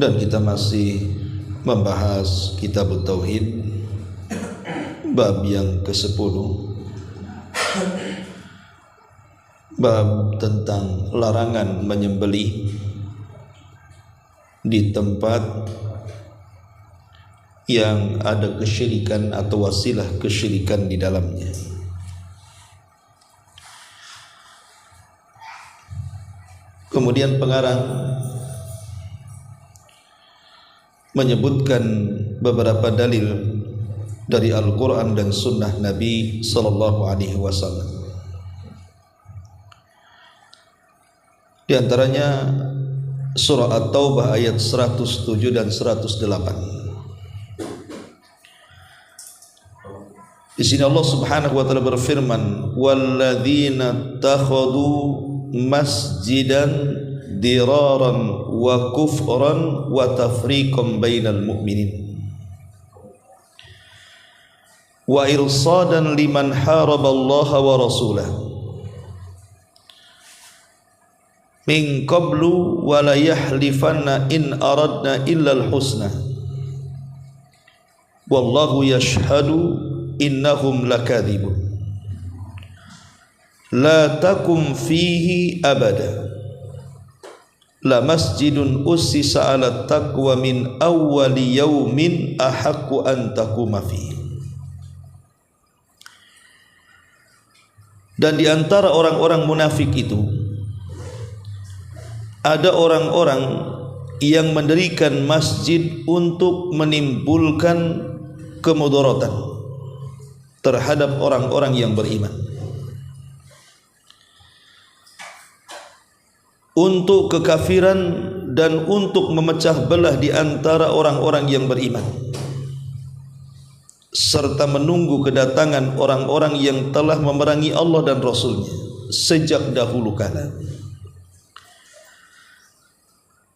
Dan kita masih membahas Kitab Tauhid, bab yang ke-10, bab tentang larangan menyembelih di tempat yang ada kesyirikan atau wasilah kesyirikan di dalamnya. Kemudian pengarang menyebutkan beberapa dalil dari Al-Quran dan Sunnah Nabi Sallallahu Alaihi Wasallam. Di antaranya surah At-Taubah ayat 107 dan 108. Di sini Allah Subhanahu wa taala berfirman, "Walladzina takhadhu masjidan diraran wa kufran wa tafriqan bainal mu'minin wa irsadan liman haraballaha wa rasulahu min qablu wa la yahlifanna in aradna illa al-husna wallahu yashhadu innahum lakadzibun la takum fihi abada la masjidun ussisa ala taqwa min awwali yaumin ahaqqu an taquma fihi." Dan di antara orang-orang munafik itu ada orang-orang yang mendirikan masjid untuk menimbulkan kemudaratan terhadap orang-orang yang beriman, untuk kekafiran dan untuk memecah belah di antara orang-orang yang beriman, serta menunggu kedatangan orang-orang yang telah memerangi Allah dan Rasul-Nya sejak dahulu kala.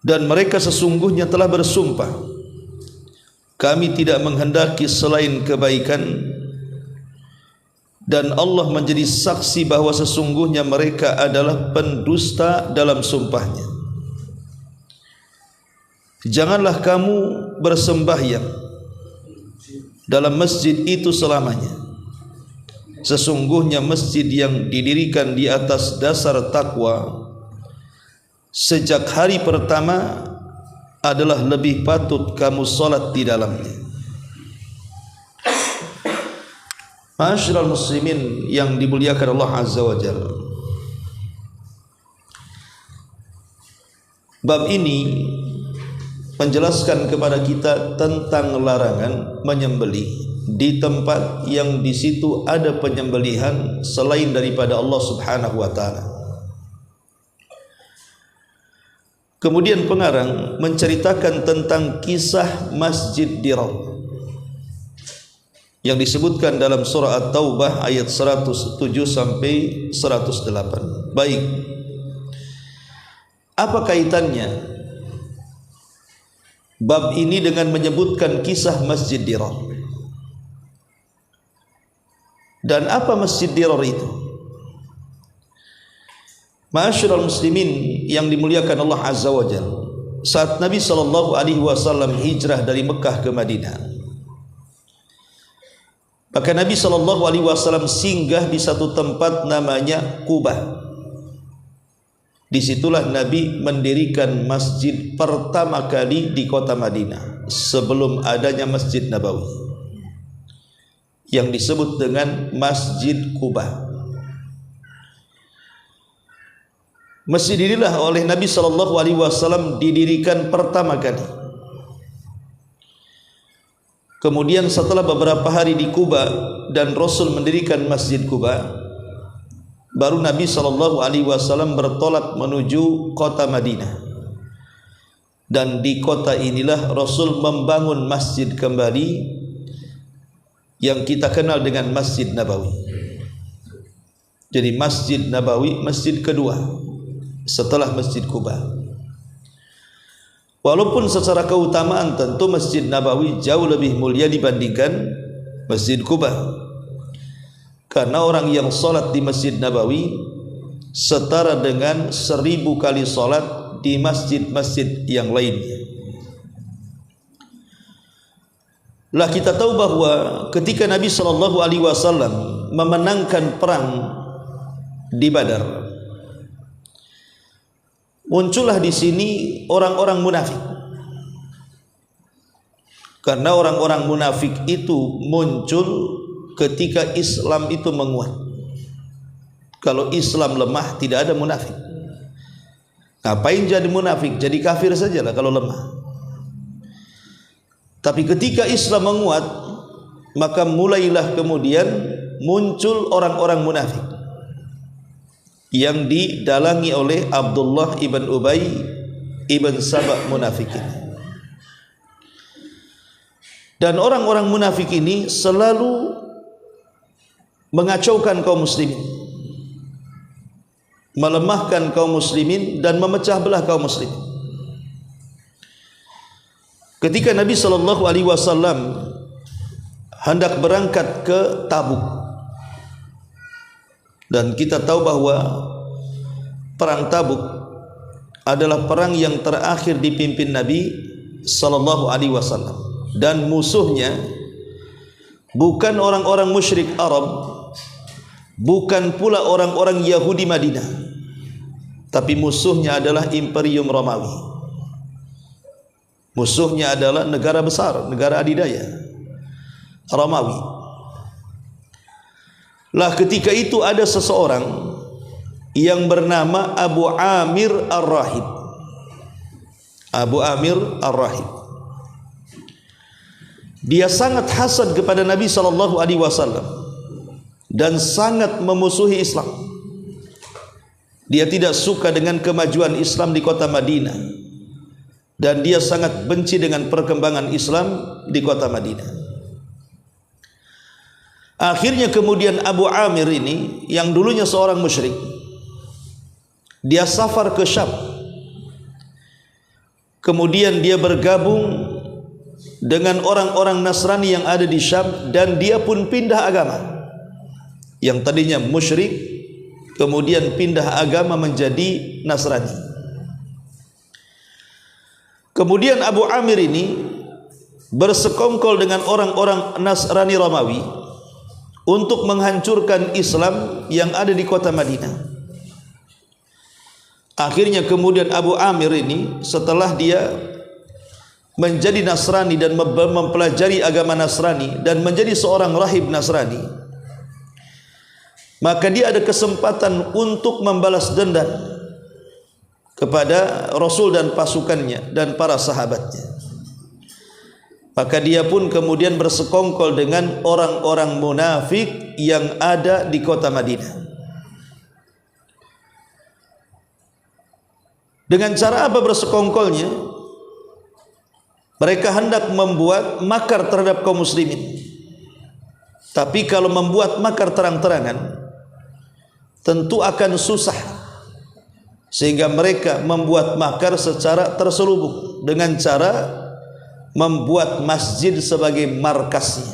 Dan mereka sesungguhnya telah bersumpah, kami tidak menghendaki selain kebaikan, dan Allah menjadi saksi bahwa sesungguhnya mereka adalah pendusta dalam sumpahnya. Janganlah kamu bersembahyang dalam masjid itu selamanya. Sesungguhnya masjid yang didirikan di atas dasar takwa sejak hari pertama adalah lebih patut kamu salat di dalamnya. Ma'asyiral muslimin yang dimuliakan Allah Azza wa Jalla, bab ini menjelaskan kepada kita tentang larangan menyembelih di tempat yang di situ ada penyembelihan selain daripada Allah Subhanahu wa taala. Kemudian pengarang menceritakan tentang kisah Masjid Dirar yang disebutkan dalam surah At-Taubah ayat 107 sampai 108. Baik, apa kaitannya bab ini dengan menyebutkan kisah Masjid Dirar? Dan apa Masjid Dirar itu? Ma'asyiral muslimin yang dimuliakan Allah Azza wa Jalla, saat Nabi sallallahu alaihi wasallam hijrah dari Mekah ke Madinah, maka Nabi sallallahu alaihi wasallam singgah di satu tempat namanya Quba. Disitulah Nabi mendirikan masjid pertama kali di kota Madinah sebelum adanya Masjid Nabawi, yang disebut dengan Masjid Quba. Masjid inilah oleh Nabi sallallahu alaihi wasallam didirikan pertama kali. Kemudian setelah beberapa hari di Quba dan Rasul mendirikan Masjid Quba, baru Nabi sallallahu alaihi wasallam bertolak menuju kota Madinah. Dan di kota inilah Rasul membangun masjid kembali yang kita kenal dengan Masjid Nabawi. Jadi Masjid Nabawi masjid kedua setelah Masjid Quba. Walaupun secara keutamaan tentu Masjid Nabawi jauh lebih mulia dibandingkan Masjid Quba, karena orang yang salat di Masjid Nabawi setara dengan 1000 kali salat di masjid-masjid yang lainnya. Lah kita tahu bahwa ketika Nabi sallallahu alaihi wasallam memenangkan perang di Badar, muncullah di sini orang-orang munafik. Karena orang-orang munafik itu muncul ketika Islam itu menguat. Kalau Islam lemah tidak ada munafik. Ngapain jadi munafik? Jadi kafir sajalah kalau lemah. Tapi ketika Islam menguat, maka mulailah kemudian muncul orang-orang munafik yang didalangi oleh Abdullah ibn Ubay ibn Sabah munafikin. Dan orang-orang munafik ini selalu mengacaukan kaum muslimin, melemahkan kaum muslimin dan memecah belah kaum muslimin. Ketika Nabi sallallahu alaihi wasallam hendak berangkat ke Tabuk, dan kita tahu bahwa perang Tabuk adalah perang yang terakhir dipimpin Nabi sallallahu alaihi wasallam, dan musuhnya bukan orang-orang musyrik Arab, bukan pula orang-orang Yahudi Madinah, tapi musuhnya adalah Imperium Romawi. Musuhnya adalah negara besar, negara adidaya Romawi. Lah ketika itu ada seseorang yang bernama Abu Amir Ar-Rahib. Abu Amir Ar-Rahib. Dia sangat hasad kepada Nabi sallallahu alaihi wasallam dan sangat memusuhi Islam. Dia tidak suka dengan kemajuan Islam di kota Madinah, dan dia sangat benci dengan perkembangan Islam di kota Madinah. Akhirnya kemudian Abu Amir ini yang dulunya seorang musyrik, dia safar ke Syam. Kemudian dia bergabung dengan orang-orang Nasrani yang ada di Syam, dan dia pun pindah agama. Yang tadinya musyrik kemudian pindah agama menjadi Nasrani. Kemudian Abu Amir ini bersekongkol dengan orang-orang Nasrani Romawi untuk menghancurkan Islam yang ada di kota Madinah. Akhirnya kemudian Abu Amir ini setelah dia menjadi Nasrani dan mempelajari agama Nasrani dan menjadi seorang rahib Nasrani, maka dia ada kesempatan untuk membalas dendam kepada Rasul dan pasukannya dan para sahabatnya. Maka dia pun kemudian bersekongkol dengan orang-orang munafik yang ada di kota Madinah. Dengan cara apa bersekongkolnya? Mereka hendak membuat makar terhadap kaum muslimin. Tapi kalau membuat makar terang-terangan, tentu akan susah. Sehingga mereka membuat makar secara terselubung dengan cara membuat masjid sebagai markasnya.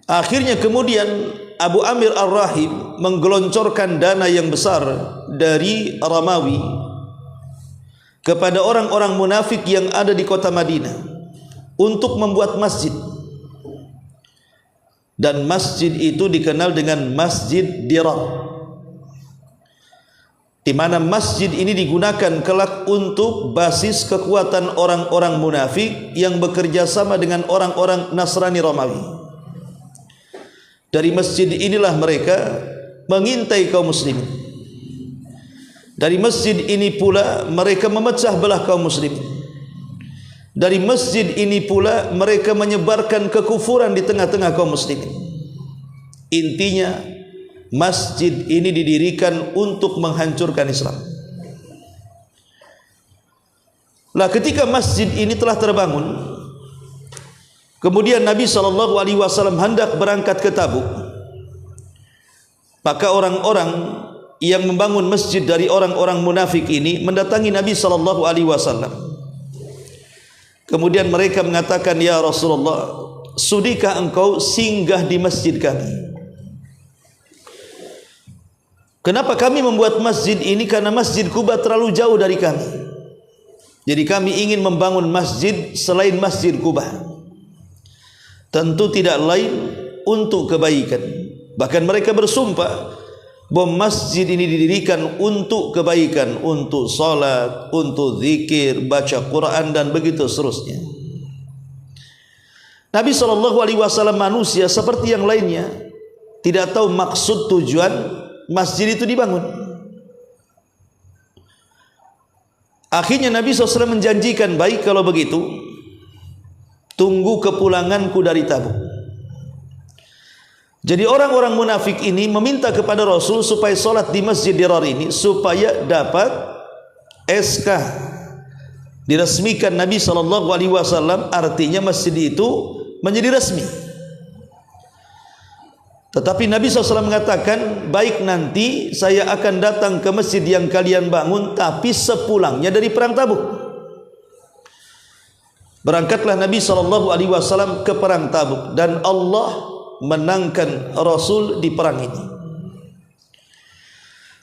Akhirnya kemudian Abu Amir Ar-Rahib menggeloncorkan dana yang besar dari Romawi kepada orang-orang munafik yang ada di kota Madinah untuk membuat masjid. Dan masjid itu dikenal dengan Masjid Dirar, di mana masjid ini digunakan kelak untuk basis kekuatan orang-orang munafik yang bekerja sama dengan orang-orang Nasrani Romawi. Dari masjid inilah mereka mengintai kaum muslimin. Dari masjid ini pula mereka memecah belah kaum muslimin. Dari masjid ini pula mereka menyebarkan kekufuran di tengah-tengah kaum muslimin. Intinya masjid ini didirikan untuk menghancurkan Islam. Lah ketika masjid ini telah terbangun, kemudian Nabi SAW hendak berangkat ke Tabuk, maka orang-orang yang membangun masjid dari orang-orang munafik ini mendatangi Nabi SAW. Kemudian mereka mengatakan, "Ya Rasulullah, sudikah engkau singgah di masjid kami? Kenapa kami membuat masjid ini? Karena Masjid Quba terlalu jauh dari kami. Jadi kami ingin membangun masjid selain Masjid Quba. Tentu tidak lain untuk kebaikan. Bahkan mereka bersumpah bahwa masjid ini didirikan untuk kebaikan, untuk salat, untuk zikir, baca Quran dan begitu seterusnya. Nabi SAW manusia seperti yang lainnya, tidak tahu maksud tujuan masjid itu dibangun. Akhirnya Nabi SAW menjanjikan, baik kalau begitu, tunggu kepulanganku dari Tabuk. Jadi orang-orang munafik ini meminta kepada Rasul supaya solat di Masjid Dirar ini supaya dapat SK diresmikan Nabi SAW, artinya masjid itu menjadi resmi. Tetapi Nabi SAW mengatakan, baik, nanti saya akan datang ke masjid yang kalian bangun, tapi sepulangnya dari perang Tabuk. Berangkatlah Nabi SAW ke perang Tabuk, dan Allah menangkan Rasul di perang ini.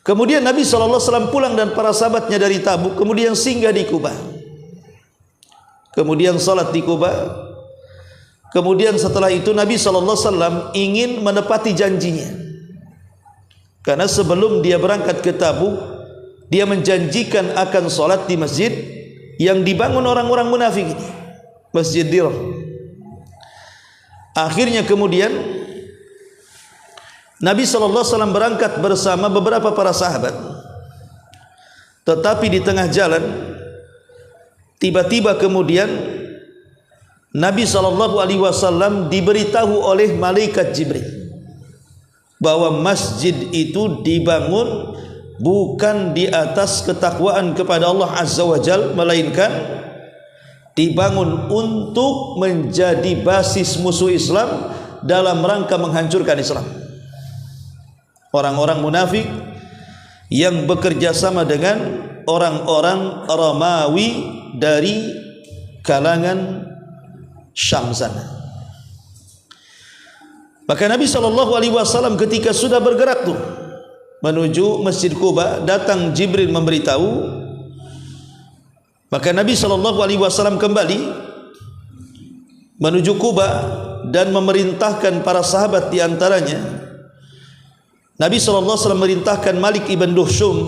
Kemudian Nabi SAW pulang dan para sahabatnya dari Tabuk, kemudian singgah di Quba, kemudian salat di Quba. Kemudian setelah itu Nabi SAW ingin menepati janjinya, karena sebelum dia berangkat ke Tabuk, dia menjanjikan akan salat di masjid yang dibangun orang-orang munafik ini, Masjid Dirar. Akhirnya kemudian Nabi SAW berangkat bersama beberapa para sahabat. Tetapi di tengah jalan, tiba-tiba kemudian Nabi SAW diberitahu oleh malaikat Jibril bahwa masjid itu dibangun bukan di atas ketakwaan kepada Allah Azza wa Jal, melainkan dibangun untuk menjadi basis musuh Islam dalam rangka menghancurkan Islam. Orang-orang munafik yang bekerja sama dengan orang-orang Romawi dari kalangan Syam sana. Maka Nabi SAW ketika sudah bergerak tuh menuju Masjid Quba, datang Jibril memberitahu. Maka Nabi SAW kembali menuju Quba dan memerintahkan para sahabat, di antaranya Nabi SAW memerintahkan Malik ibn Duhsyum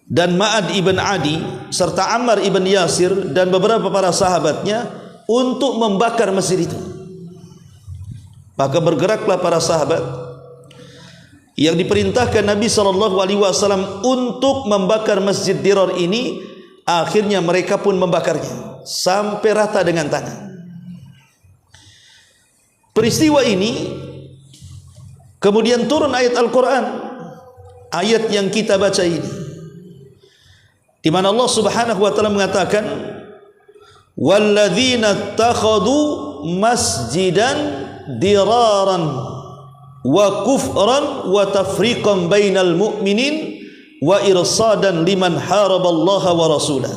dan Ma'ad ibn Adi serta Ammar ibn Yasir dan beberapa para sahabatnya untuk membakar masjid itu. Maka bergeraklah para sahabat yang diperintahkan Nabi SAW untuk membakar Masjid Dirar ini. Akhirnya mereka pun membakarnya sampai rata dengan tanah. Peristiwa ini kemudian turun ayat Al-Quran, ayat yang kita baca ini, di mana Allah Subhanahu wa taala mengatakan, walladzina ittakhadhu masjidan diraran wa kufran wa tafriqan bainal mu'minin wa irsadan liman haraballaha wa rasulah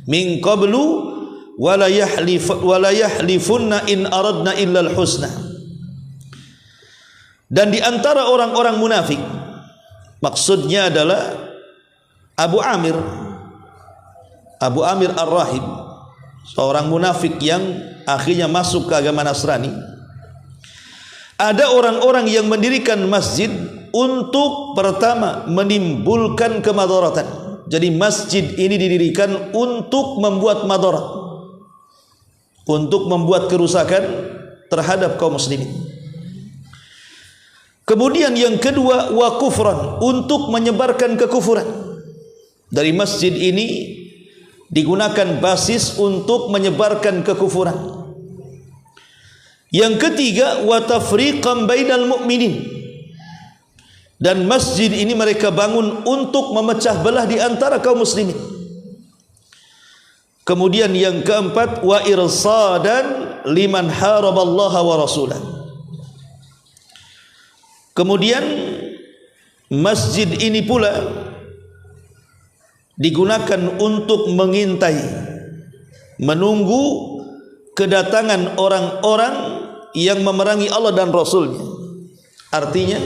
min qablu wa la yahlifunna in aradna illa al-husna. Dan di antara orang-orang munafik, maksudnya adalah Abu Amir Ar-Rahib, seorang munafik yang akhirnya masuk ke agama Nasrani. Ada orang-orang yang mendirikan masjid untuk pertama menimbulkan kemadaratan. Jadi masjid ini didirikan untuk membuat madarat, untuk membuat kerusakan terhadap kaum muslimin. Kemudian yang kedua, wa kufran, untuk menyebarkan kekufuran. Dari masjid ini digunakan basis untuk menyebarkan kekufuran. Yang ketiga, wa tafriqan bainal mu'minin, dan masjid ini mereka bangun untuk memecah belah di antara kaum muslimin. Kemudian yang keempat, wa irsadan liman haraballaha wa rasulah. Kemudian masjid ini pula digunakan untuk mengintai, menunggu kedatangan orang-orang yang memerangi Allah dan Rasulnya. Artinya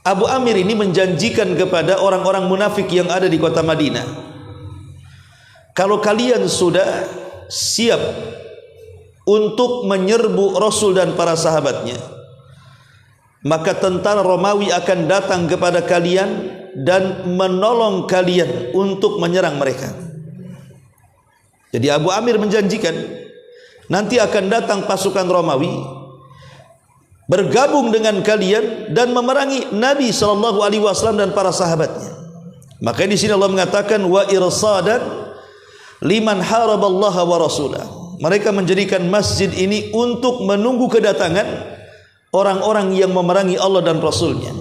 Abu Amir ini menjanjikan kepada orang-orang munafik yang ada di kota Madinah kalau kalian sudah siap untuk menyerbu Rasul dan para sahabatnya, maka tentara Romawi akan datang kepada kalian dan menolong kalian untuk menyerang mereka. Jadi Abu Amir menjanjikan nanti akan datang pasukan Romawi bergabung dengan kalian dan memerangi Nabi SAW dan para sahabatnya. Maka di sini Allah mengatakan wa irsadan liman haraballaha wa rasulah. Mereka menjadikan masjid ini untuk menunggu kedatangan orang-orang yang memerangi Allah dan Rasulnya.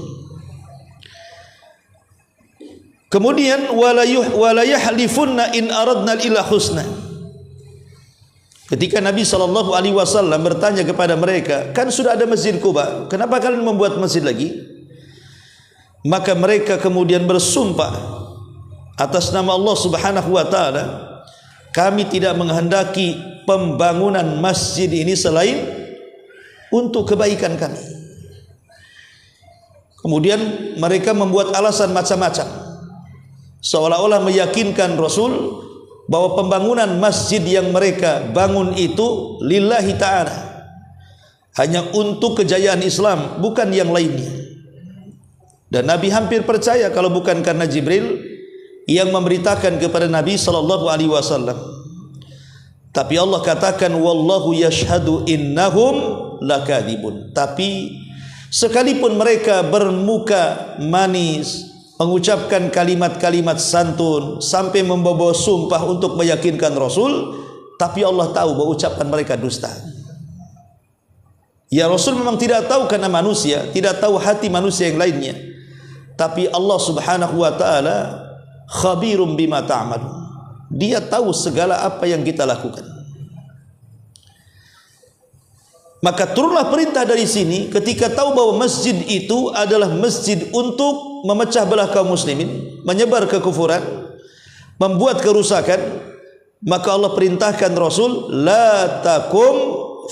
Kemudian wala yahlifunna in aradna illa husna. Ketika Nabi SAW bertanya kepada mereka, kan sudah ada Masjid Quba, kenapa kalian membuat masjid lagi? Maka mereka kemudian bersumpah atas nama Allah Subhanahu wa taala, kami tidak menghendaki pembangunan masjid ini selain untuk kebaikan kami. Kemudian mereka membuat alasan macam-macam, seolah-olah meyakinkan Rasul bahwa pembangunan masjid yang mereka bangun itu lillahi ta'ala, hanya untuk kejayaan Islam, bukan yang lainnya. Dan Nabi hampir percaya kalau bukan karena Jibril yang memberitakan kepada Nabi SAW. Tapi Allah katakan wallahu yashhadu innahum lakadibun. Tapi sekalipun mereka bermuka manis, mengucapkan kalimat-kalimat santun sampai membawa sumpah untuk meyakinkan Rasul, tapi Allah tahu bahwa ucapan mereka dusta. Ya, Rasul memang tidak tahu karena manusia, tidak tahu hati manusia yang lainnya. Tapi Allah Subhanahu wa taala khabirum bima ta'malun. Dia tahu segala apa yang kita lakukan. Maka turunlah perintah dari sini ketika tahu bahwa masjid itu adalah masjid untuk memecah belah kaum muslimin, menyebar kekufuran, membuat kerusakan. Maka Allah perintahkan Rasul, la takum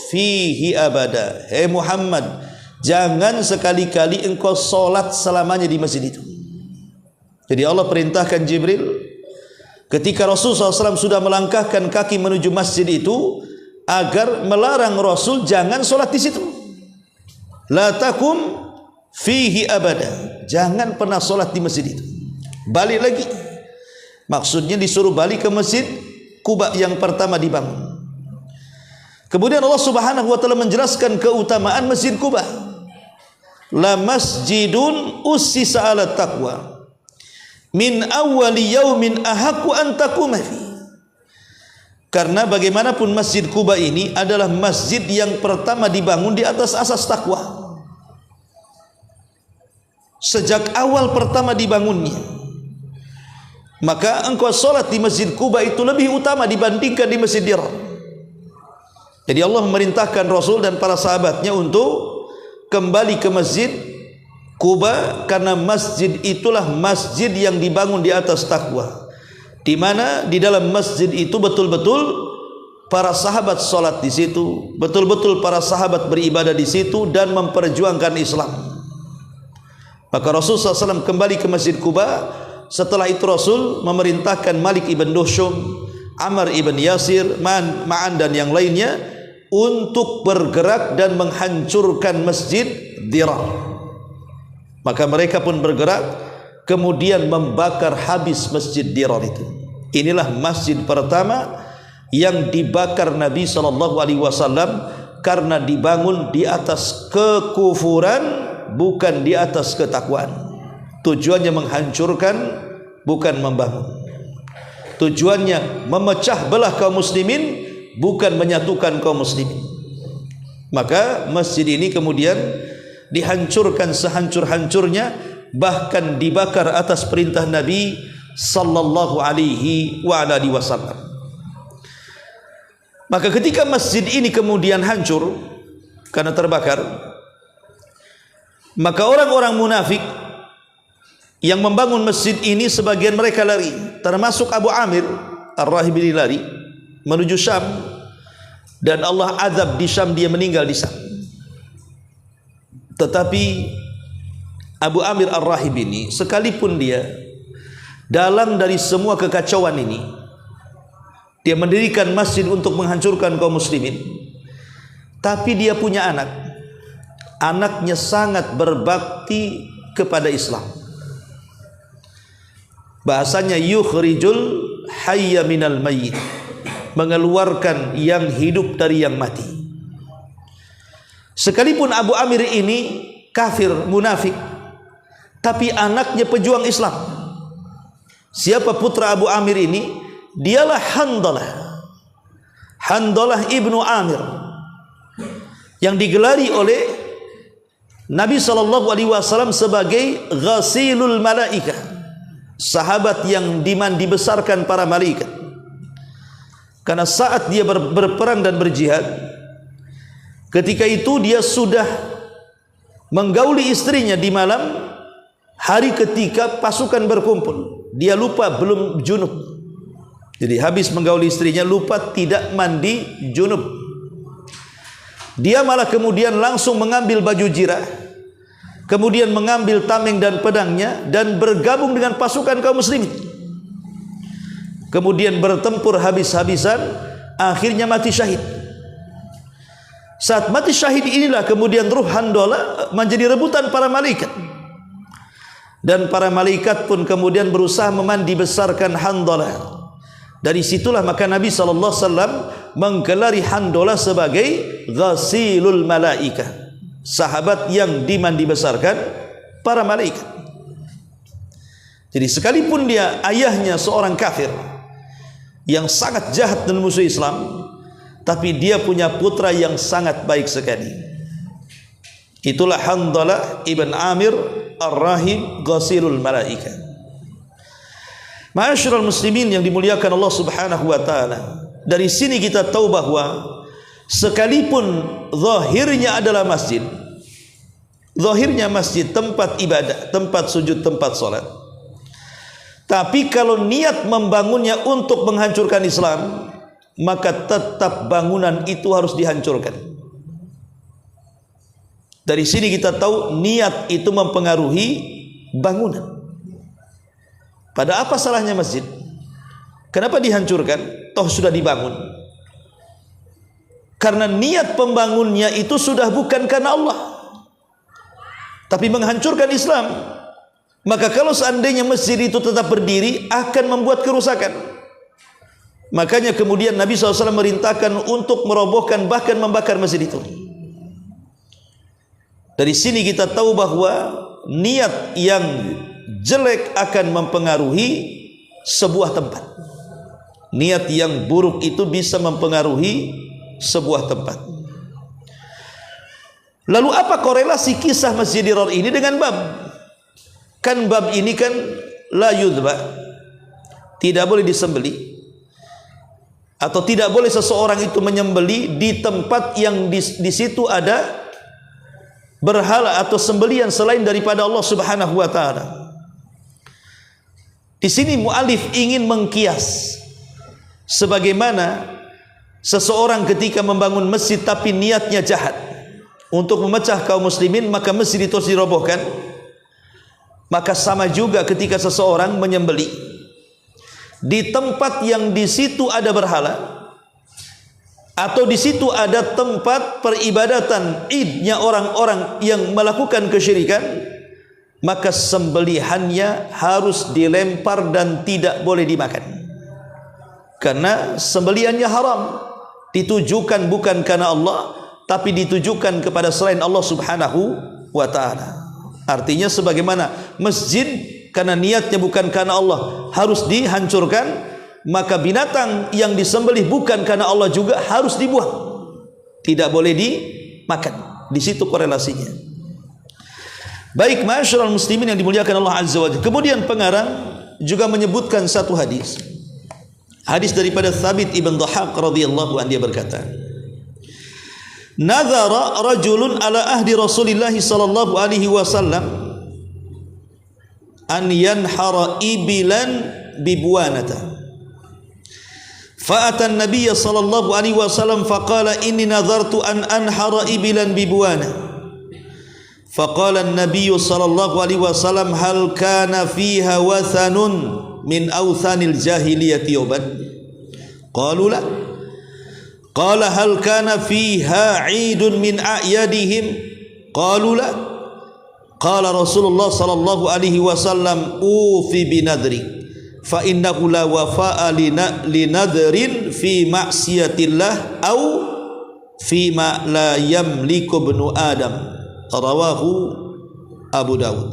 fihi abada. Hei Muhammad, jangan sekali-kali engkau solat selamanya di masjid itu. Jadi Allah perintahkan Jibril ketika Rasul SAW sudah melangkahkan kaki menuju masjid itu, agar melarang Rasul jangan solat di situ. La takum fihi abada, jangan pernah solat di masjid itu. Balik lagi, maksudnya disuruh balik ke masjid Quba yang pertama dibangun. Kemudian Allah Subhanahu wa taala menjelaskan keutamaan masjid Quba. La masjidun ussisa ala taqwa min awwali yaumin ahaqqu an taquma fi. Karena bagaimanapun Masjid Quba ini adalah masjid yang pertama dibangun di atas asas takwa. Sejak awal pertama dibangunnya, maka engkau solat di Masjid Quba itu lebih utama dibandingkan di Masjid Dirar. Jadi Allah memerintahkan Rasul dan para sahabatnya untuk kembali ke Masjid Quba, karena masjid itulah masjid yang dibangun di atas takwa, di mana di dalam masjid itu betul-betul para sahabat sholat di situ, betul-betul para sahabat beribadah di situ dan memperjuangkan Islam. Maka Rasulullah SAW kembali ke Masjid Quba. Setelah itu Rasul memerintahkan Malik ibn Dushum, Ammar ibn Yasir, Ma'an dan yang lainnya untuk bergerak dan menghancurkan Masjid Dirar. Maka mereka pun bergerak, kemudian membakar habis Masjid Dirar itu. Inilah masjid pertama yang dibakar Nabi SAW karena dibangun di atas kekufuran, bukan di atas ketakwaan. Tujuannya menghancurkan, bukan membangun. Tujuannya memecah belah kaum muslimin, bukan menyatukan kaum muslimin. Maka masjid ini kemudian dihancurkan sehancur-hancurnya, bahkan dibakar atas perintah Nabi sallallahu alaihi wasallam. Maka ketika masjid ini kemudian hancur karena terbakar, maka orang-orang munafik yang membangun masjid ini sebagian mereka lari, termasuk Abu Amir Ar-Rahibili lari menuju Syam, dan Allah azab di Syam, dia meninggal di Syam. Tetapi Abu Amir Ar-Rahib ini, sekalipun dia dalam dari semua kekacauan ini, dia mendirikan masjid untuk menghancurkan kaum muslimin, tapi dia punya anak. Anaknya sangat berbakti kepada Islam. Bahasanya yukhrijul hayya minal mayyit, mengeluarkan yang hidup dari yang mati. Sekalipun Abu Amir ini kafir, munafik, tapi anaknya pejuang Islam. Siapa putra Abu Amir ini? Dialah Handalah ibnu Amir, yang digelari oleh Nabi SAW sebagai ghasilul malaikah, sahabat yang dibesarkan para malaikat. Karena saat dia berperang dan berjihad, ketika itu dia sudah menggauli istrinya di malam hari ketika pasukan berkumpul. Dia lupa belum junub. Jadi habis menggauli istrinya, lupa tidak mandi junub. Dia malah kemudian langsung mengambil baju jirah, kemudian mengambil tameng dan pedangnya dan bergabung dengan pasukan kaum muslimin. Kemudian bertempur habis-habisan, akhirnya mati syahid. Saat mati syahid inilah kemudian ruh Handalah menjadi rebutan para malaikat. Dan para malaikat pun kemudian berusaha memandi besarkan Handalah. Dari situlah maka Nabi SAW menggelari Handalah sebagai ghasilul malaikah, sahabat yang dimandi besarkan para malaikat. Jadi sekalipun dia ayahnya seorang kafir yang sangat jahat dan musuh Islam, tapi dia punya putra yang sangat baik sekali. Itulah Handalah ibn Amir ar-Rahib ghasilul malaikah. Ma'asyiral muslimin yang dimuliakan Allah Subhanahu wa taala, dari sini kita tahu bahwa sekalipun zahirnya adalah masjid, zahirnya masjid tempat ibadah, tempat sujud, tempat salat, tapi kalau niat membangunnya untuk menghancurkan Islam, maka tetap bangunan itu harus dihancurkan. Dari sini kita tahu niat itu mempengaruhi bangunan. Pada apa salahnya masjid? Kenapa dihancurkan? Toh sudah dibangun. Karena niat pembangunnya itu sudah bukan karena Allah, tapi menghancurkan Islam. Maka kalau seandainya masjid itu tetap berdiri, akan membuat kerusakan. Makanya kemudian Nabi SAW merintahkan untuk merobohkan, bahkan membakar masjid itu. Dari sini kita tahu bahwa niat yang jelek akan mempengaruhi sebuah tempat. Niat yang buruk itu bisa mempengaruhi sebuah tempat. Lalu apa korelasi kisah Masjidil Dirar ini dengan bab? Kan bab ini kan la yudba, tidak boleh disembeli, atau tidak boleh seseorang itu menyembeli di tempat yang di situ ada berhala atau sembelian selain daripada Allah Subhanahu wa taala. Di sini mu'alif ingin mengkias sebagaimana seseorang ketika membangun masjid tapi niatnya jahat untuk memecah kaum muslimin, maka masjid itu harus dirobohkan. Maka sama juga ketika seseorang menyembeli di tempat yang di situ ada berhala, atau di situ ada tempat peribadatan idnya orang-orang yang melakukan kesyirikan, maka sembelihannya harus dilempar dan tidak boleh dimakan. Karena sembelihannya haram, ditujukan bukan karena Allah, tapi ditujukan kepada selain Allah Subhanahu wa taala. Artinya sebagaimana masjid karena niatnya bukan karena Allah harus dihancurkan, maka binatang yang disembelih bukan karena Allah juga harus dibuang, tidak boleh dimakan. Di situ korelasinya. Baik, ma'asyiral muslimin yang dimuliakan Allah Azza wa Jalla. Kemudian pengarang juga menyebutkan satu hadis. Hadis daripada Thabit ibn Dhahhak radhiyallahu anhu, dia berkata, "Nadhara rajulun ala ahdi Rasulillah sallallahu alaihi wasallam an yanhara ibilan bibuanata. Fa'ata an-nabiy sallallahu alaihi wasallam faqala inni nadhartu an anhara ibilan bibuana." Faqala an-nabiy sallallahu alaihi wasallam hal kana fiha wathanun min awthanil jahiliyati yawman? Qalu la. Qala hal kana fiha 'idun min a'yadihim? Qalu la. Qala Rasulullah sallallahu alaihi wasallam ufi binadri fa innahu la wafa'a li nadrin fi ma'siyatillah au fi ma la yamliku ibnu Adam. Rawahu Abu Dawud.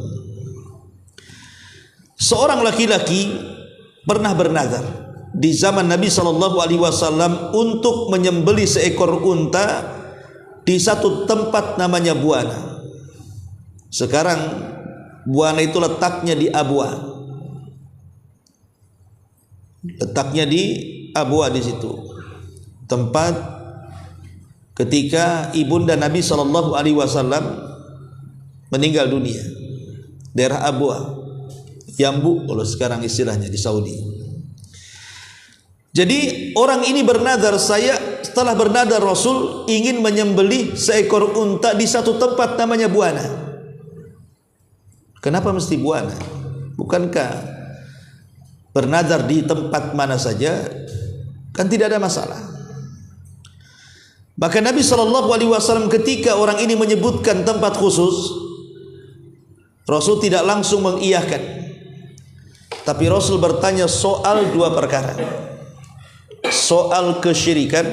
Seorang laki-laki pernah bernazar di zaman Nabi sallallahu alaihi wasallam untuk menyembelih seekor unta di satu tempat namanya Buana. Sekarang Buana itu letaknya di Abwa. Letaknya di Abwa, di situ. Tempat ketika ibunda Nabi sallallahu alaihi wasallam meninggal dunia. Daerah Abwa. Yambu kalau sekarang istilahnya di Saudi. Jadi orang ini bernadar, saya setelah bernadar Rasul ingin menyembelih seekor unta di satu tempat namanya Buana. Kenapa mesti Buana? Bukankah bernadar di tempat mana saja kan tidak ada masalah? Maka Nabi SAW ketika orang ini menyebutkan tempat khusus, Rasul tidak langsung mengiyahkan, tapi Rasul bertanya soal dua perkara, soal kesyirikan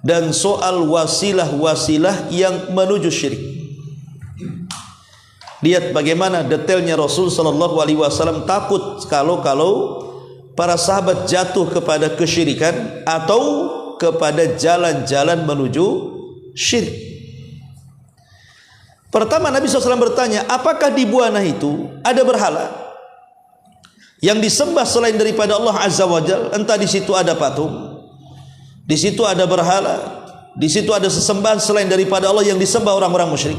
dan soal wasilah-wasilah yang menuju syirik. Lihat bagaimana detailnya Rasul sallallahu alaihi wasallam takut kalau para sahabat jatuh kepada kesyirikan atau kepada jalan-jalan menuju syirik. Pertama Nabi SAW bertanya, apakah di Buana itu ada berhala yang disembah selain daripada Allah Azza wa Jalla? Entah di situ ada patung, di situ ada berhala, di situ ada sesembahan selain daripada Allah yang disembah orang-orang musyrik.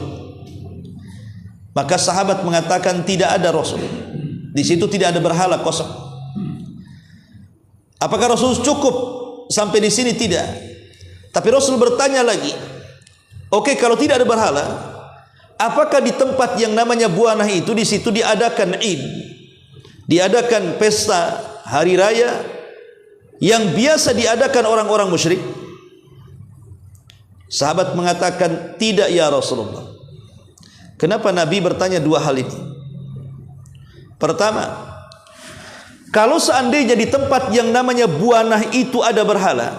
Maka sahabat mengatakan tidak ada Rasul. Di situ tidak ada berhala, kosong. Apakah Rasul cukup sampai di sini? Tidak. Tapi Rasul bertanya lagi, oke, kalau tidak ada berhala, apakah di tempat yang namanya Buana itu di situ diadakan Id, diadakan pesta hari raya yang biasa diadakan orang-orang musyrik? Sahabat mengatakan tidak ya Rasulullah. Kenapa Nabi bertanya dua hal ini? Pertama, kalau seandainya di tempat yang namanya Buana itu ada berhala,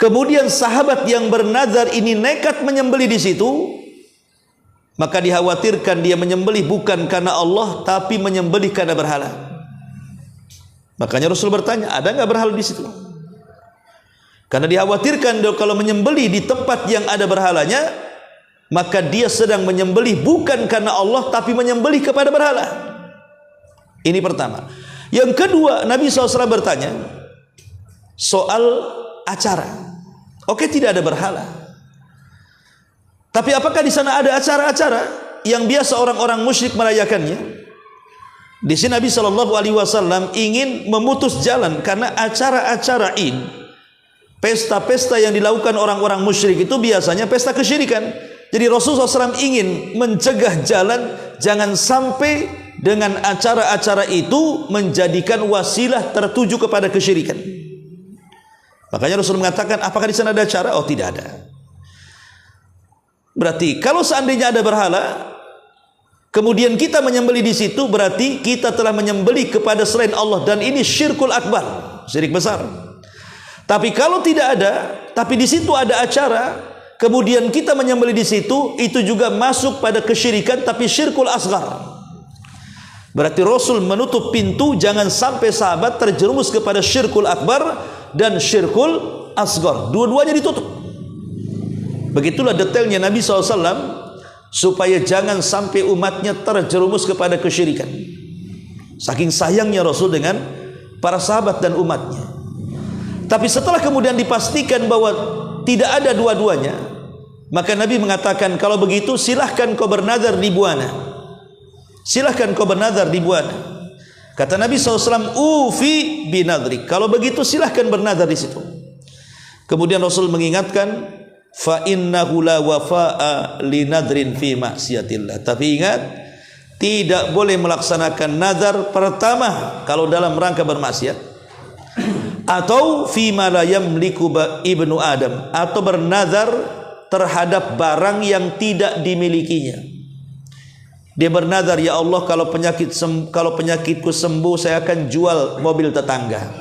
kemudian sahabat yang bernazar ini nekat menyembelih di situ, maka dikhawatirkan dia menyembelih bukan karena Allah, tapi menyembelih karena berhala. Makanya Rasul bertanya, ada nggak berhala di situ? Karena dikhawatirkan kalau menyembelih di tempat yang ada berhalanya, maka dia sedang menyembelih bukan karena Allah, tapi menyembelih kepada berhala. Ini pertama. Yang kedua, Nabi SAW bertanya soal acara. Oke, tidak ada berhala, tapi apakah di sana ada acara-acara yang biasa orang-orang musyrik merayakannya? Di sini Nabi SAW ingin memutus jalan, karena acara-acara Id, pesta-pesta yang dilakukan orang-orang musyrik itu biasanya pesta kesyirikan. Jadi Rasulullah SAW ingin mencegah jalan, jangan sampai dengan acara-acara itu menjadikan wasilah tertuju kepada kesyirikan. Makanya Rasul mengatakan, apakah di sana ada acara? Oh, tidak ada. Berarti kalau seandainya ada berhala, kemudian kita menyembelih di situ, berarti kita telah menyembelih kepada selain Allah, dan ini syirkul akbar, syirik besar. Tapi kalau tidak ada, tapi di situ ada acara, kemudian kita menyembelih di situ, itu juga masuk pada kesyirikan, tapi syirkul asghar. Berarti Rasul menutup pintu jangan sampai sahabat terjerumus kepada syirkul akbar dan syirkul asghar. Dua-duanya ditutup. Begitulah detailnya Nabi SAW supaya jangan sampai umatnya terjerumus kepada kesyirikan. Saking sayangnya Rasul dengan para sahabat dan umatnya. Tapi setelah kemudian dipastikan bahwa tidak ada dua-duanya, maka Nabi mengatakan, kalau begitu silahkan kau bernazar di Buana. Silahkan kau bernazar di Buana. Kata Nabi SAW, ufi binadrik. Kalau begitu silahkan bernazar di situ. Kemudian Rasul mengingatkan, fa innahu la wafa'a li nadrin fi ma'siyatillah. Tapi ingat, tidak boleh melaksanakan nazar pertama kalau dalam rangka bermaksiat. atau fima la yamliku ibnu Adam, atau bernazar terhadap barang yang tidak dimilikinya. Dia bernazar, ya Allah, kalau penyakitku sembuh, saya akan jual mobil tetangga.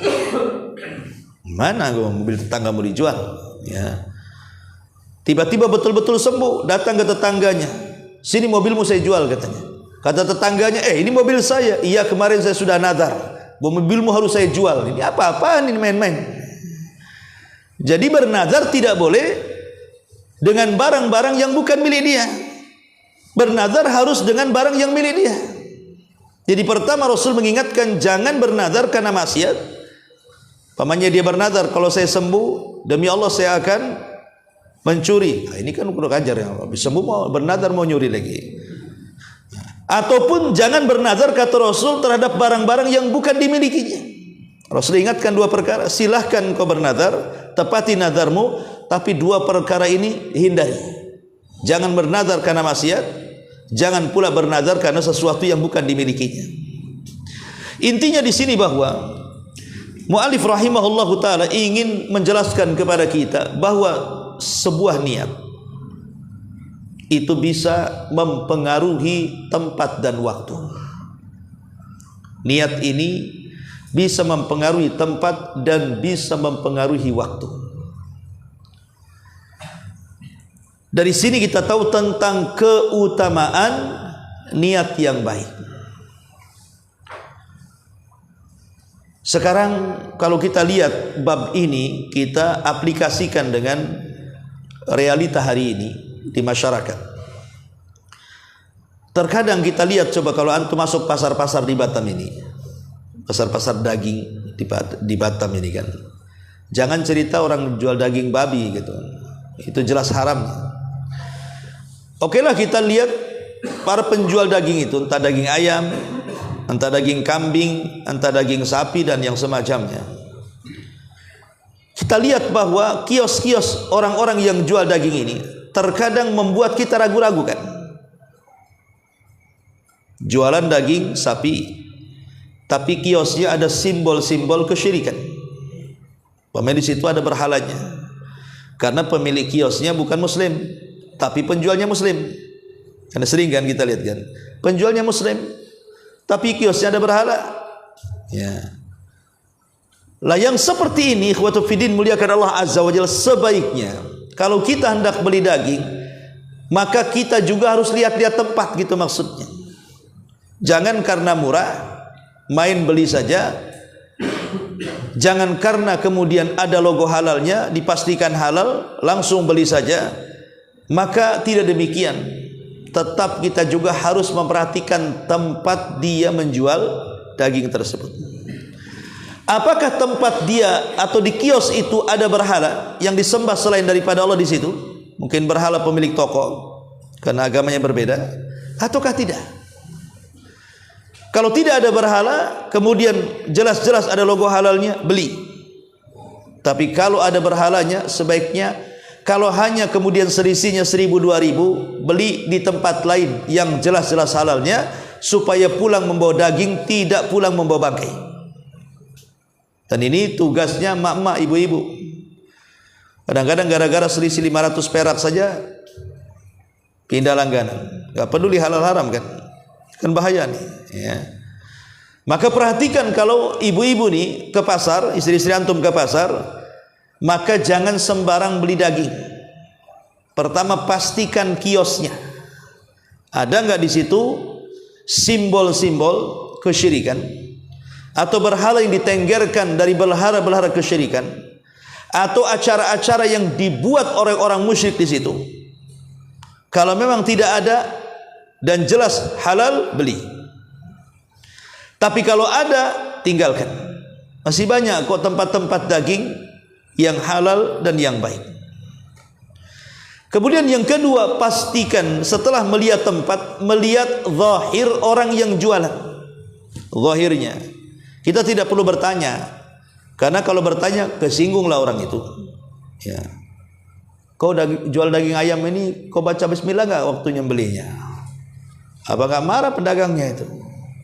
Mana mobil tetangga mau dijual? Ya. Tiba-tiba betul-betul sembuh, datang ke tetangganya, sini mobilmu saya jual, katanya. Kata tetangganya, ini mobil saya. Iya, kemarin saya sudah nazar, mobilmu harus saya jual. Ini apa-apaan ini, main-main. Jadi bernazar tidak boleh dengan barang-barang yang bukan milik dia. Bernazar harus dengan barang yang milik dia. Jadi pertama Rasul mengingatkan jangan bernazar karena maksiat. Pamannya dia bernazar, kalau saya sembuh demi Allah saya akan mencuri. Nah, ini kan kurang ajar ya. Habis sembuh mau bernazar mau nyuri lagi. Ataupun jangan bernazar kata Rasul terhadap barang-barang yang bukan dimilikinya. Rasul ingatkan dua perkara. Silahkan kau bernazar, tepati nazarmu, tapi dua perkara ini hindari. Jangan bernazar karena maksiat, jangan pula bernazar karena sesuatu yang bukan dimilikinya. Intinya di sini bahwa mu'allif rahimahullahu ta'ala ingin menjelaskan kepada kita bahwa sebuah niat itu bisa mempengaruhi tempat dan waktu. Niat ini bisa mempengaruhi tempat dan bisa mempengaruhi waktu. Dari sini kita tahu tentang keutamaan niat yang baik. Sekarang kalau kita lihat bab ini, kita aplikasikan dengan realita hari ini di masyarakat. Terkadang kita lihat, coba kalau antum masuk pasar-pasar di Batam ini, pasar-pasar daging di Batam ini kan, jangan cerita orang jual daging babi gitu, itu jelas haram. Oke lah, kita lihat para penjual daging itu, entah daging ayam, entah daging kambing, entah daging sapi dan yang semacamnya. Kita lihat bahwa kios-kios orang-orang yang jual daging ini terkadang membuat kita ragu-ragu kan. Jualan daging sapi, tapi kiosnya ada simbol-simbol kesyirikan. Pemilik situ ada berhalanya, karena pemilik kiosnya bukan muslim, tapi penjualnya muslim. Karena sering kan kita lihat kan, penjualnya muslim, tapi kiosnya ada berhala. Ya. Lah yang seperti ini, ikhwatu fiddin muliakan Allah Azza wa Jalla, sebaiknya kalau kita hendak beli daging, maka kita juga harus lihat-lihat tempat gitu maksudnya. Jangan karena murah main beli saja. Jangan karena kemudian ada logo halalnya, dipastikan halal, langsung beli saja. Maka tidak demikian. Tetap kita juga harus memperhatikan tempat dia menjual daging tersebut. Apakah tempat dia atau di kios itu ada berhala yang disembah selain daripada Allah di situ? Mungkin berhala pemilik toko karena agamanya berbeda, ataukah tidak? Kalau tidak ada berhala, kemudian jelas-jelas ada logo halalnya, beli. Tapi kalau ada berhalanya, sebaiknya kalau hanya kemudian selisihnya 1.000-2.000, beli di tempat lain yang jelas-jelas halalnya, supaya pulang membawa daging, tidak pulang membawa bangkai. Dan ini tugasnya mak-mak, ibu-ibu. Kadang-kadang gara-gara selisih 500 perak saja pindah langganan. Gak peduli halal haram kan? Kan bahaya nih ya. Maka perhatikan kalau ibu-ibu nih ke pasar, istri-istri antum ke pasar, maka jangan sembarang beli daging. Pertama, pastikan kiosnya ada nggak di situ simbol-simbol kesyirikan atau berhala yang ditenggerkan dari berhala-berhala kesyirikan, atau acara-acara yang dibuat oleh orang musyrik di situ. Kalau memang tidak ada dan jelas halal, beli. Tapi kalau ada, tinggalkan. Masih banyak kok tempat-tempat daging yang halal dan yang baik. Kemudian yang kedua, pastikan setelah melihat tempat, melihat zahir orang yang jualan. Zahirnya. Kita tidak perlu bertanya, karena kalau bertanya kesinggunglah orang itu. Ya. Kau jual daging ayam ini, kau baca bismillah nggak waktu nyembelihnya? Apakah marah pedagangnya itu?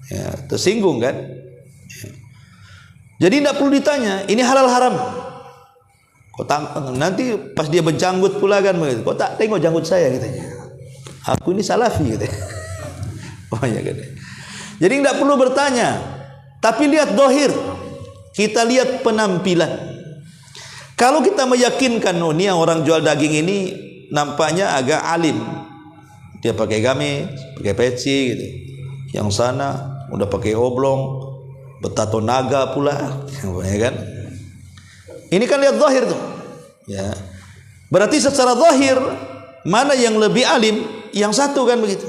Ya, tersinggung kan? Ya. Jadi tidak perlu ditanya, ini halal haram. Nanti pas dia berjanggut pula kan, kok tak tengok janggut saya katanya. Aku ini salafi gitu. Oh ya gitu. Jadi tidak perlu bertanya, tapi lihat dohir. Kita lihat penampilan. Kalau kita meyakinkan, oh ini yang orang jual daging ini nampaknya agak alim. Dia pakai gamis, pakai peci gitu. Yang sana udah pakai oblong, bertato naga pula, ya kan? Ini kan lihat zahir tuh. Ya. Berarti secara zahir mana yang lebih alim? Yang satu kan begitu.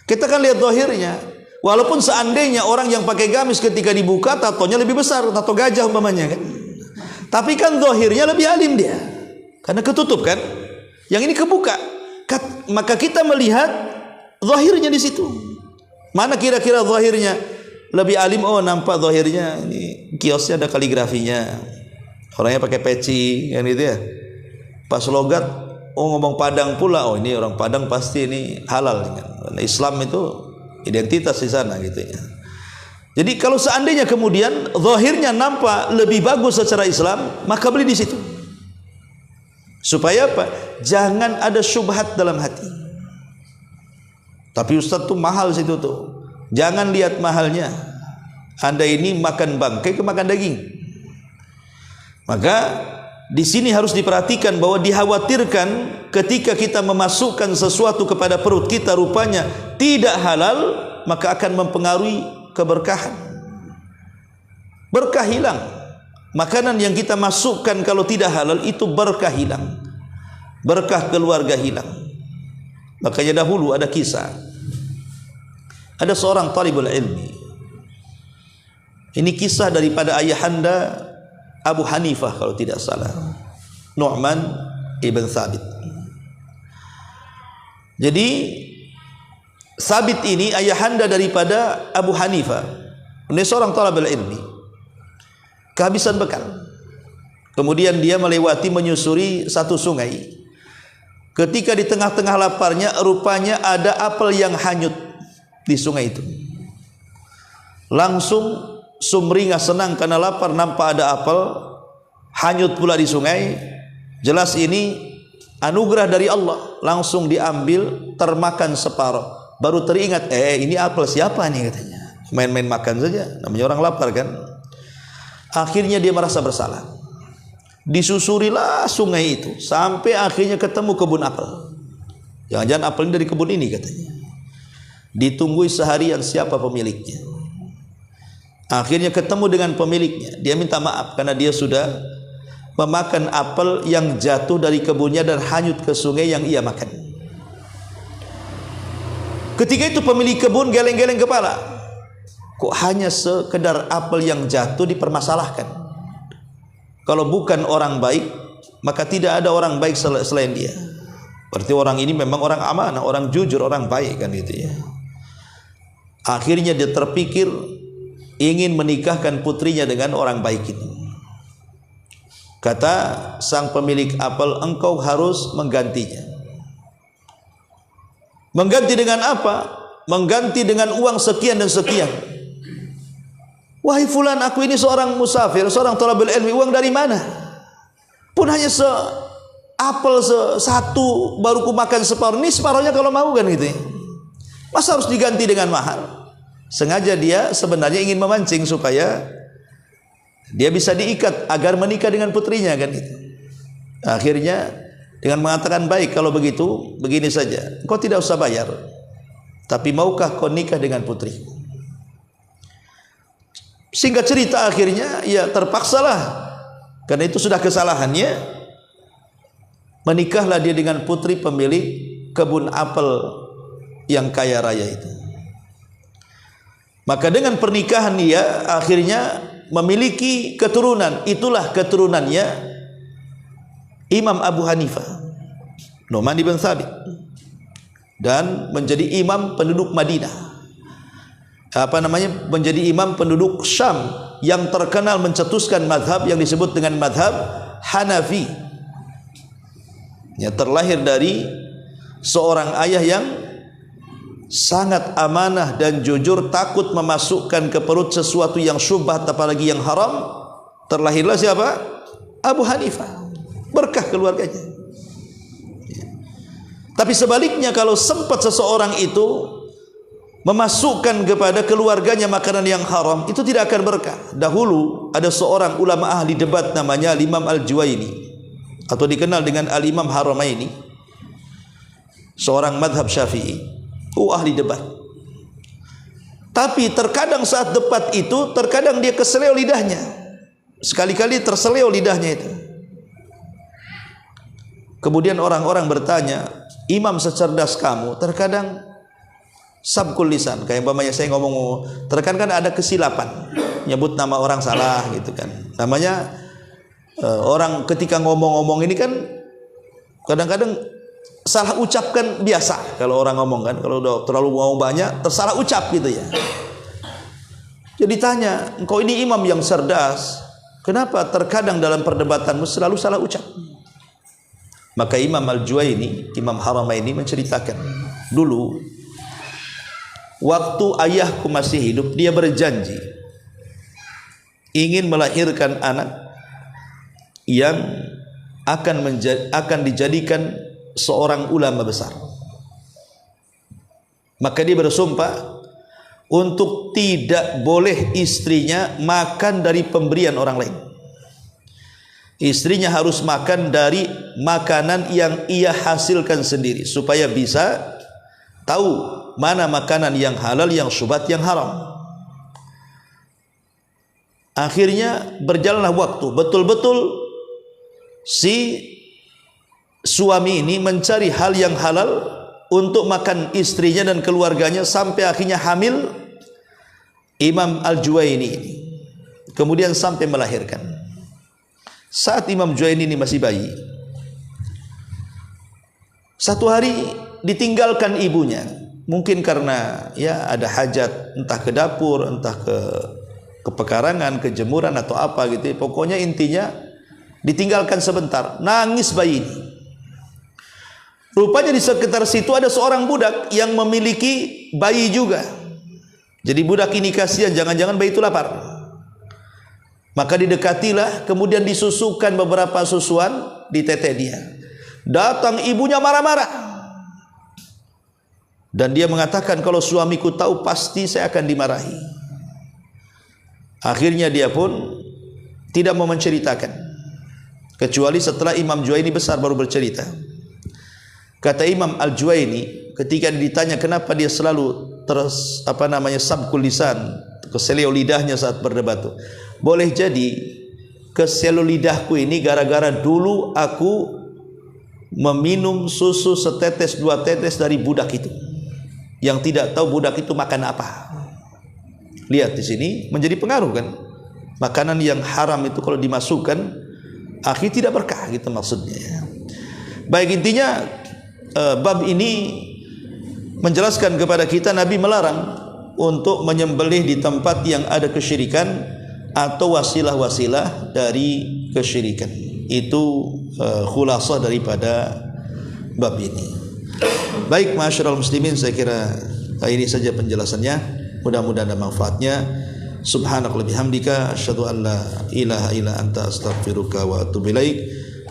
Kita kan lihat zahirnya. Walaupun seandainya orang yang pakai gamis ketika dibuka tatonya lebih besar, tato gajah umpamanya kan. Tapi kan zahirnya lebih alim dia. Karena ketutup kan. Yang ini kebuka. Maka kita melihat zahirnya di situ. Mana kira-kira zahirnya lebih alim? Oh, nampak zahirnya ini kiosnya ada kaligrafinya. Orangnya pakai peci kan gitu ya. Pas logat, oh ngomong Padang pula. Oh, ini orang Padang pasti ini halal kan. Karena Islam itu identitas di sana gitu ya. Jadi kalau seandainya kemudian zahirnya nampak lebih bagus secara Islam, maka beli di situ. Supaya apa? Jangan ada syubhat dalam hati. Tapi Ustaz tuh mahal situ tuh. Jangan lihat mahalnya. Anda ini makan bangkai ke makan daging. Maka di sini harus diperhatikan bahwa dikhawatirkan ketika kita memasukkan sesuatu kepada perut kita rupanya tidak halal, maka akan mempengaruhi keberkahan. Berkah hilang. Makanan yang kita masukkan kalau tidak halal itu berkah hilang. Berkah keluarga hilang. Makanya dahulu ada kisah. Ada seorang talibul ilmi. Ini kisah daripada ayahanda Abu Hanifah kalau tidak salah. Nu'man ibn Thabit. Jadi Thabit ini ayahanda daripada Abu Hanifah. Ini seorang talibul ilmi. Kehabisan bekal. Kemudian dia melewati menyusuri satu sungai. Ketika di tengah-tengah laparnya rupanya ada apel yang hanyut di sungai itu. Langsung sumringah senang karena lapar, nampak ada apel hanyut pula di sungai. Jelas ini anugerah dari Allah. Langsung diambil, termakan separuh. Baru teringat, ini apel siapa nih katanya. Main-main makan saja, namanya orang lapar kan. Akhirnya dia merasa bersalah. Disusurilah sungai itu sampai akhirnya ketemu kebun apel. Jangan-jangan apel ini dari kebun ini katanya. Ditunggui seharian siapa pemiliknya. Akhirnya ketemu dengan pemiliknya. Dia minta maaf karena dia sudah memakan apel yang jatuh dari kebunnya dan hanyut ke sungai yang ia makan. Ketika itu pemilik kebun geleng-geleng kepala. Kok hanya sekedar apel yang jatuh dipermasalahkan? Kalau bukan orang baik, maka tidak ada orang baik selain dia. Berarti orang ini memang orang amanah, orang jujur, orang baik kan gitu ya. Akhirnya dia terpikir ingin menikahkan putrinya dengan orang baik ini. Kata sang pemilik apel, engkau harus menggantinya. Mengganti dengan apa? Mengganti dengan uang sekian dan sekian. Wahai fulan, aku ini seorang musafir, seorang thalabul ilmi, uang dari mana? Pun hanya apel satu, baru ku makan separuh. Ini separuhnya kalau mau kan gitu ya. Masa harus diganti dengan mahal? Sengaja dia sebenarnya ingin memancing supaya dia bisa diikat agar menikah dengan putrinya kan gitu. Akhirnya dengan mengatakan, baik kalau begitu begini saja, kau tidak usah bayar, tapi maukah kau nikah dengan putriku? Singkat cerita akhirnya ya terpaksalah, karena itu sudah kesalahannya. Menikahlah dia dengan putri pemilik kebun apel yang kaya raya itu. Maka dengan pernikahan dia akhirnya memiliki keturunan. Itulah keturunannya Imam Abu Hanifah, Nu'man ibn Thabit, dan menjadi imam penduduk Madinah. Menjadi imam penduduk Syam yang terkenal mencetuskan madhab yang disebut dengan madhab Hanafi. Ya, terlahir dari seorang ayah yang sangat amanah dan jujur, takut memasukkan ke perut sesuatu yang syubhat apalagi yang haram, terlahirlah siapa? Abu Hanifah, berkah keluarganya. Tapi sebaliknya, kalau sempat seseorang itu memasukkan kepada keluarganya makanan yang haram, itu tidak akan berkah. Dahulu ada seorang ulama ahli debat namanya Imam Al-Juwaini, atau dikenal dengan Al-Imam Haramaini, seorang madhab Syafi'i, ahli debat. Tapi terkadang saat debat itu, terkadang dia keseleo lidahnya, sekali-kali terseleo lidahnya itu. Kemudian orang-orang bertanya, imam secerdas kamu, terkadang sabkul lisan, kayak umpamanya saya ngomong, terkadang kan ada kesilapan, nyebut nama orang salah gitu kan. Namanya orang ketika ngomong-ngomong ini kan kadang-kadang salah ucapkan biasa kalau orang ngomong kan, kalau udah terlalu ngomong banyak tersalah ucap gitu ya. Jadi tanya, engkau ini imam yang cerdas, kenapa terkadang dalam perdebatanmu selalu salah ucap? Maka Imam Al-Juwaini, Imam Haramaini menceritakan, dulu waktu ayahku masih hidup, dia berjanji ingin melahirkan anak yang akan dijadikan seorang ulama besar. Maka dia bersumpah untuk tidak boleh istrinya makan dari pemberian orang lain. Istrinya harus makan dari makanan yang ia hasilkan sendiri, supaya bisa tahu mana makanan yang halal, yang syubhat, yang haram. Akhirnya berjalanlah waktu, betul-betul si suami ini mencari hal yang halal untuk makan istrinya dan keluarganya, sampai akhirnya hamil Imam Al-Juwaini ini, kemudian sampai melahirkan. Saat Imam Juwaini ini masih bayi, satu hari ditinggalkan ibunya, mungkin karena ya ada hajat, entah ke dapur, entah ke pekarangan, ke jemuran atau apa gitu. Pokoknya intinya ditinggalkan sebentar, nangis bayi ini. Rupanya di sekitar situ ada seorang budak yang memiliki bayi juga. Jadi budak ini kasihan, jangan-jangan bayi itu lapar. Maka didekatilah, kemudian disusukan beberapa susuan di tete dia. Datang ibunya marah-marah, dan dia mengatakan, kalau suamiku tahu pasti saya akan dimarahi. Akhirnya dia pun tidak mau menceritakan, kecuali setelah Imam Juwaini besar baru bercerita. Kata Imam Al-Juwaini, ketika ditanya kenapa dia selalu sabkul lisan, keseleo lidahnya saat berdebat tuh, boleh jadi keseleo lidahku ini gara-gara dulu aku meminum susu setetes dua tetes dari budak itu, yang tidak tahu budak itu makan apa. Lihat di sini menjadi pengaruh kan, makanan yang haram itu kalau dimasukkan akhirnya tidak berkah gitu maksudnya. Baik, intinya bab ini menjelaskan kepada kita Nabi melarang untuk menyembelih di tempat yang ada kesyirikan atau wasilah-wasilah dari kesyirikan. Itu khulasah daripada bab ini. Baik, ma'asyiral muslimin, saya kira ini saja penjelasannya. Mudah-mudahan ada manfaatnya. Subhanakallahumma bihamdika asyhadu an la ilaha illa anta astaghfiruka wa atubu ilaik.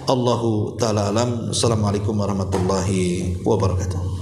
Allahu ta'ala alam. Assalamualaikum warahmatullahi wabarakatuh.